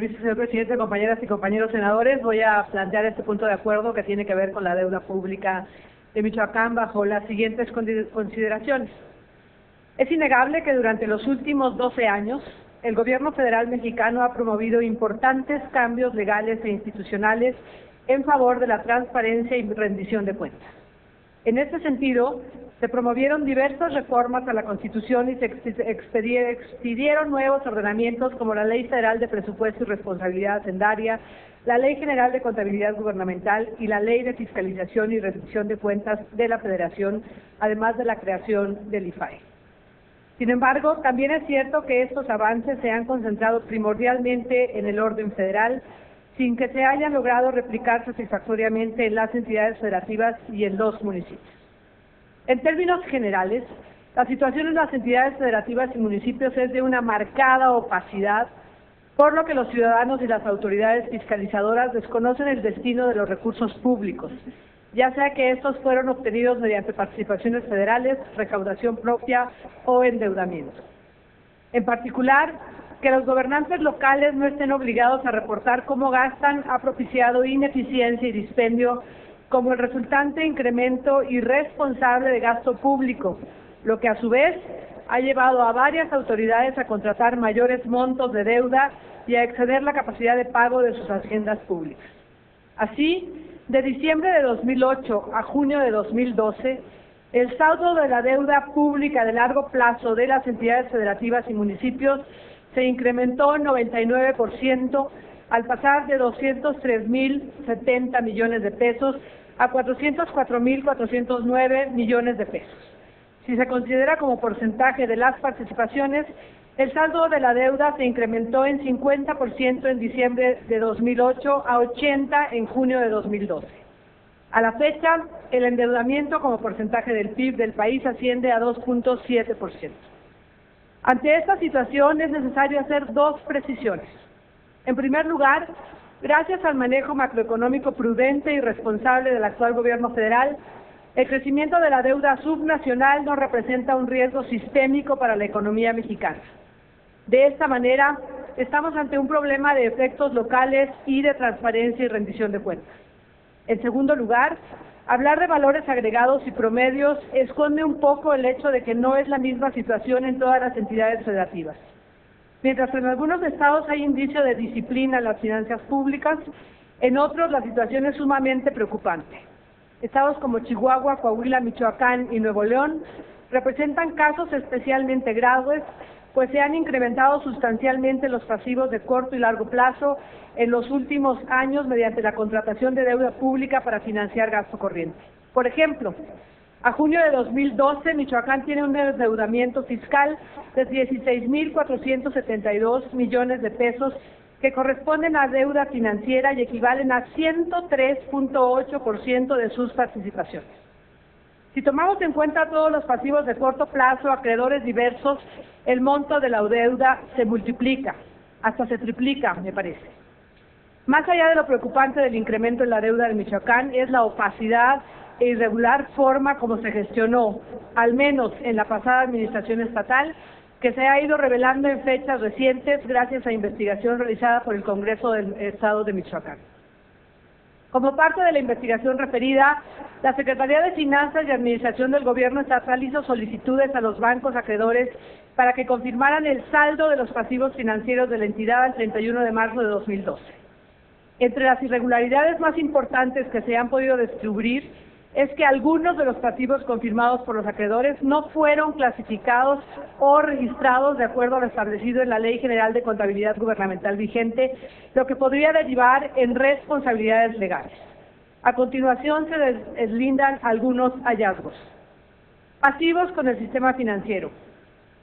permiso, señor presidente, compañeras y compañeros senadores, voy a plantear este punto de acuerdo que tiene que ver con la deuda pública de Michoacán bajo las siguientes consideraciones. Es innegable que durante los últimos 12 años, el gobierno federal mexicano ha promovido importantes cambios legales e institucionales en favor de la transparencia y rendición de cuentas. En este sentido, se promovieron diversas reformas a la Constitución y se expidieron nuevos ordenamientos como la Ley Federal de Presupuesto y Responsabilidad Hacendaria, la Ley General de Contabilidad Gubernamental y la Ley de Fiscalización y Rendición de Cuentas de la Federación, además de la creación del IFAE. Sin embargo, también es cierto que estos avances se han concentrado primordialmente en el orden federal, sin que se hayan logrado replicar satisfactoriamente en las entidades federativas y en los municipios. En términos generales, la situación en las entidades federativas y municipios es de una marcada opacidad, por lo que los ciudadanos y las autoridades fiscalizadoras desconocen el destino de los recursos públicos, ya sea que estos fueron obtenidos mediante participaciones federales, recaudación propia o endeudamiento. En particular, que los gobernantes locales no estén obligados a reportar cómo gastan ha propiciado ineficiencia y dispendio como el resultante incremento irresponsable de gasto público, lo que a su vez ha llevado a varias autoridades a contratar mayores montos de deuda y a exceder la capacidad de pago de sus haciendas públicas. Así, de diciembre de 2008 a junio de 2012, el saldo de la deuda pública de largo plazo de las entidades federativas y municipios se incrementó en 99% al pasar de 203.070 millones de pesos a 404.409 millones de pesos. Si se considera como porcentaje de las participaciones, el saldo de la deuda se incrementó en 50% en diciembre de 2008 a 80% en junio de 2012. A la fecha, el endeudamiento como porcentaje del PIB del país asciende a 2.7%. Ante esta situación es necesario hacer dos precisiones. En primer lugar, gracias al manejo macroeconómico prudente y responsable del actual gobierno federal, el crecimiento de la deuda subnacional no representa un riesgo sistémico para la economía mexicana. De esta manera, estamos ante un problema de efectos locales y de transparencia y rendición de cuentas. En segundo lugar, hablar de valores agregados y promedios esconde un poco el hecho de que no es la misma situación en todas las entidades federativas. Mientras en algunos estados hay indicio de disciplina en las finanzas públicas, en otros la situación es sumamente preocupante. Estados como Chihuahua, Coahuila, Michoacán y Nuevo León representan casos especialmente graves, pues se han incrementado sustancialmente los pasivos de corto y largo plazo en los últimos años mediante la contratación de deuda pública para financiar gasto corriente. Por ejemplo, a junio de 2012, Michoacán tiene un endeudamiento fiscal de 16.472 millones de pesos que corresponden a deuda financiera y equivalen a 103.8% de sus participaciones. Si tomamos en cuenta todos los pasivos de corto plazo, acreedores diversos, el monto de la deuda se multiplica, hasta se triplica, me parece. Más allá de lo preocupante del incremento en la deuda de Michoacán, es la opacidad e irregular forma como se gestionó, al menos en la pasada administración estatal, que se ha ido revelando en fechas recientes gracias a investigación realizada por el Congreso del Estado de Michoacán. Como parte de la investigación referida, la Secretaría de Finanzas y Administración del Gobierno Estatal hizo solicitudes a los bancos acreedores para que confirmaran el saldo de los pasivos financieros de la entidad al 31 de marzo de 2012. Entre las irregularidades más importantes que se han podido descubrir es que algunos de los pasivos confirmados por los acreedores no fueron clasificados o registrados de acuerdo a lo establecido en la Ley General de Contabilidad Gubernamental vigente, lo que podría derivar en responsabilidades legales. A continuación se deslindan algunos hallazgos. Pasivos con el sistema financiero.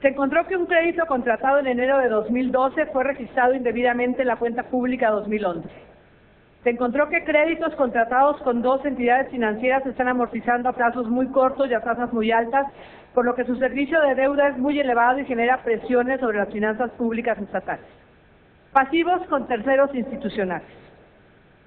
Se encontró que un crédito contratado en enero de 2012 fue registrado indebidamente en la cuenta pública 2011. Se encontró que créditos contratados con dos entidades financieras están amortizando a plazos muy cortos y a tasas muy altas, por lo que su servicio de deuda es muy elevado y genera presiones sobre las finanzas públicas estatales. Pasivos con terceros institucionales.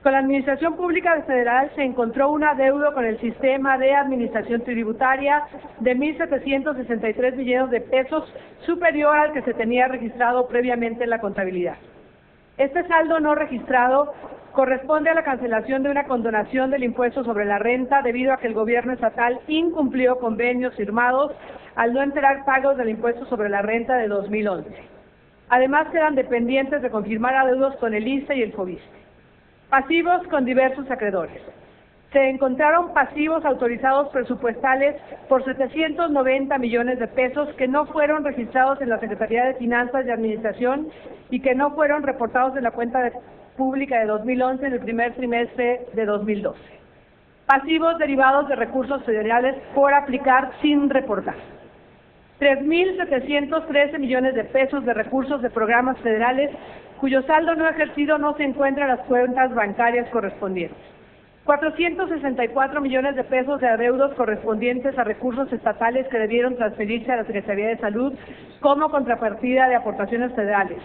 Con la Administración Pública Federal se encontró un adeudo con el sistema de administración tributaria de 1.763 millones de pesos, superior al que se tenía registrado previamente en la contabilidad. Este saldo no registrado corresponde a la cancelación de una condonación del impuesto sobre la renta debido a que el gobierno estatal incumplió convenios firmados al no entregar pagos del impuesto sobre la renta de 2011. Además, quedan dependientes de confirmar adeudos con el ISSSTE y el FOBISSSTE. Pasivos con diversos acreedores. Se encontraron pasivos autorizados presupuestales por 790 millones de pesos que no fueron registrados en la Secretaría de Finanzas y Administración y que no fueron reportados en la cuenta pública de 2011 en el primer trimestre de 2012. Pasivos derivados de recursos federales por aplicar sin reportar. 3.713 millones de pesos de recursos de programas federales cuyo saldo no ejercido no se encuentra en las cuentas bancarias correspondientes. 464 millones de pesos de adeudos correspondientes a recursos estatales que debieron transferirse a la Secretaría de Salud como contrapartida de aportaciones federales.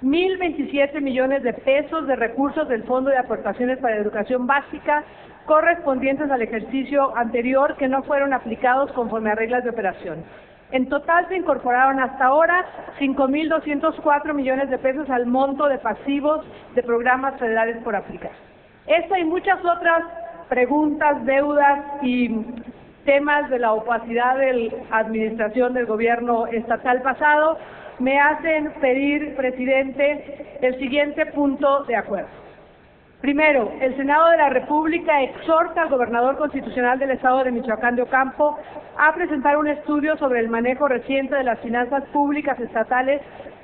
1.027 millones de pesos de recursos del Fondo de Aportaciones para Educación Básica correspondientes al ejercicio anterior que no fueron aplicados conforme a reglas de operación. En total se incorporaron hasta ahora 5.204 millones de pesos al monto de pasivos de programas federales por aplicar. Esta y muchas otras preguntas, deudas y temas de la opacidad de la administración del gobierno estatal pasado me hacen pedir, presidente, el siguiente punto de acuerdo. Primero, el Senado de la República exhorta al gobernador constitucional del Estado de Michoacán de Ocampo a presentar un estudio sobre el manejo reciente de las finanzas públicas estatales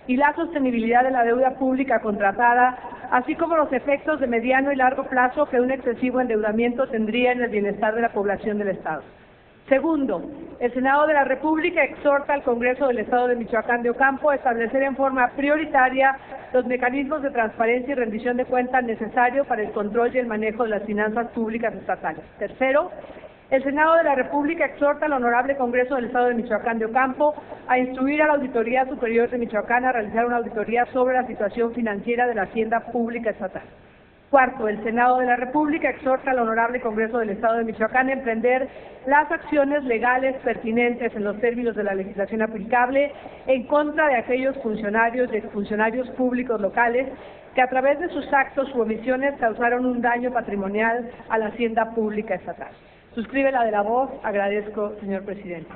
y la sostenibilidad de la deuda pública contratada, así como los efectos de mediano y largo plazo que un excesivo endeudamiento tendría en el bienestar de la población del Estado. Segundo, el Senado de la República exhorta al Congreso del Estado de Michoacán de Ocampo a establecer en forma prioritaria los mecanismos de transparencia y rendición de cuentas necesarios para el control y el manejo de las finanzas públicas estatales. Tercero, el Senado de la República exhorta al Honorable Congreso del Estado de Michoacán de Ocampo a instruir a la Auditoría Superior de Michoacán a realizar una auditoría sobre la situación financiera de la Hacienda Pública Estatal. Cuarto, el Senado de la República exhorta al Honorable Congreso del Estado de Michoacán a emprender las acciones legales pertinentes en los términos de la legislación aplicable en contra de aquellos funcionarios y exfuncionarios públicos locales que a través de sus actos u omisiones causaron un daño patrimonial a la Hacienda Pública Estatal. Suscribe la de la voz. Agradezco, señor presidente.